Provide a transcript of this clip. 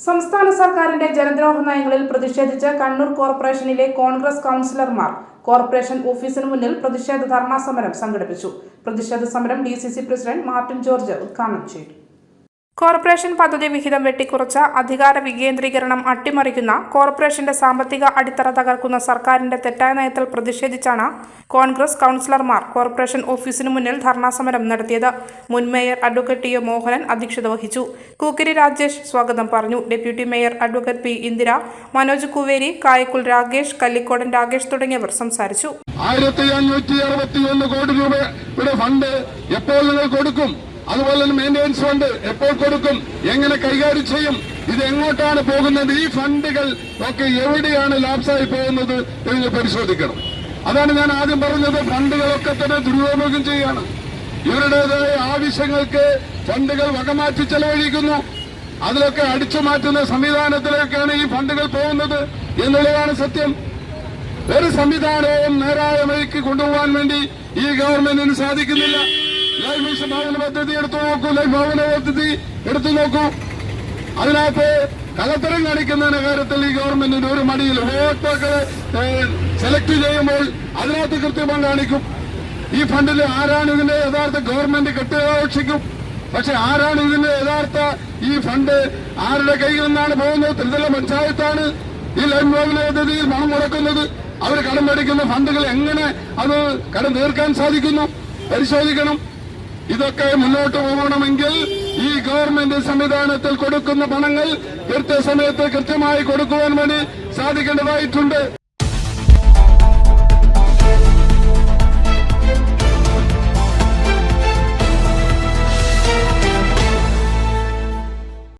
സംസ്ഥാന സർക്കാരിന്റെ ജനദ്രോഹ നയങ്ങളിൽ പ്രതിഷേധിച്ച് കണ്ണൂർ കോർപ്പറേഷനിലെ കോൺഗ്രസ് കൗൺസിലർമാർ കോർപ്പറേഷൻ ഓഫീസിന് മുന്നിൽ പ്രതിഷേധ ധർണാ സമരം സംഘടിപ്പിച്ചു. പ്രതിഷേധ സമരം DCC പ്രസിഡന്റ് മാർട്ടിൻ ജോർജ് ഉദ്ഘാടനം ചെയ്തു. കോർപ്പറേഷൻ പദ്ധതി വിഹിതം വെട്ടിക്കുറച്ച അധികാര വികേന്ദ്രീകരണം അട്ടിമറിക്കുന്ന കോർപ്പറേഷന്റെ സാമ്പത്തിക അടിത്തറ തകർക്കുന്ന സർക്കാരിന്റെ തെറ്റായ നയത്തിൽ പ്രതിഷേധിച്ചാണ് കോൺഗ്രസ് കൗൺസിലർമാർ കോർപ്പറേഷൻ ഓഫീസിന് മുന്നിൽ ധർണാ സമരം നടത്തിയത്. മുൻ മേയർ അഡ്വക്കേറ്റ് ടി. മോഹനൻ അധ്യക്ഷത വഹിച്ചു. കൂക്കിരി രാജേഷ് സ്വാഗതം പറഞ്ഞു. Deputy mayor advocate P. Indira, Manoj Kuveri, Kayakkul Ragesh, Kallikodan Ragesh തുടങ്ങിയവർ സംസാരിച്ചു. 1561 കോടി രൂപയുടെ ഫണ്ട് എപ്പോൾ നിങ്ങൾ കൊടുക്കും? അതുപോലെ തന്നെ മെയിൻ്റെനൻസ് ഫണ്ട് എപ്പോൾ കൊടുക്കും? എങ്ങനെ കൈകാര്യം ചെയ്യും? ഇത് എങ്ങോട്ടാണ് പോകുന്നത്? ഈ ഫണ്ടുകൾ ഒക്കെ എവിടെയാണ് ലാപ്സായി പോകുന്നത് എന്ന് പരിശോധിക്കണം. അതാണ് ഞാൻ ആദ്യം പറഞ്ഞത്. ഫണ്ടുകളൊക്കെ തന്നെ ദുരുപയോഗം ചെയ്യാണ്. ഇവരുടേതായ ആവശ്യങ്ങൾക്ക് ഫണ്ടുകൾ വകമാറ്റി ചെലവഴിക്കുന്നു. അതിലൊക്കെ അടിച്ചു മാറ്റുന്ന സംവിധാനത്തിലേക്കാണ് ഈ ഫണ്ടുകൾ പോകുന്നത് എന്നുള്ളതാണ് സത്യം. ഒരു സംവിധാനവും നേരായ വഴിക്ക് കൊണ്ടുപോകാൻ വേണ്ടി ഈ ഗവൺമെന്റിന് സാധിക്കുന്നില്ല. ലൈഫ് മിഷൻ ഭവന പദ്ധതി എടുത്തു നോക്കൂ, ലൈഫ് ഭവന പദ്ധതി എടുത്തു നോക്കൂ. അതിനകത്ത് കള്ളത്തരം കാണിക്കുന്ന കാര്യത്തിൽ ഈ ഗവൺമെന്റിന് ഒരു മടിയിൽ വോട്ടർകളെ സെലക്ട് ചെയ്യുമ്പോൾ അതിനകത്ത് കൃത്യമായി കാണിക്കും. ഈ ഫണ്ടിൽ ആരാണ് ഇതിന്റെ യഥാർത്ഥ ഗവൺമെന്റ് കെട്ടുകാക്ഷിക്കും. പക്ഷെ ആരാണ് ഇതിന്റെ യഥാർത്ഥ ഈ ഫണ്ട് ആരുടെ കയ്യിൽ നിന്നാണ് പോകുന്നത്? ത്രിതല പഞ്ചായത്താണ് ഈ ലൈഫ് ഭവന പദ്ധതിയിൽ പണം മുടക്കുന്നത്. അവർ കടം മേടിക്കുന്ന ഫണ്ടുകൾ എങ്ങനെ അത് കടം തീർക്കാൻ സാധിക്കുന്നു പരിശോധിക്കണം. ഇതൊക്കെ മുന്നോട്ട് പോകണമെങ്കിൽ ഈ ഗവൺമെന്റ് സംവിധാനത്തിൽ കൊടുക്കുന്ന പണങ്ങൾ കൃത്യസമയത്ത് കൃത്യമായി കൊടുക്കുവാൻ വേണ്ടി സാധിക്കേണ്ടതായിട്ടുണ്ട്.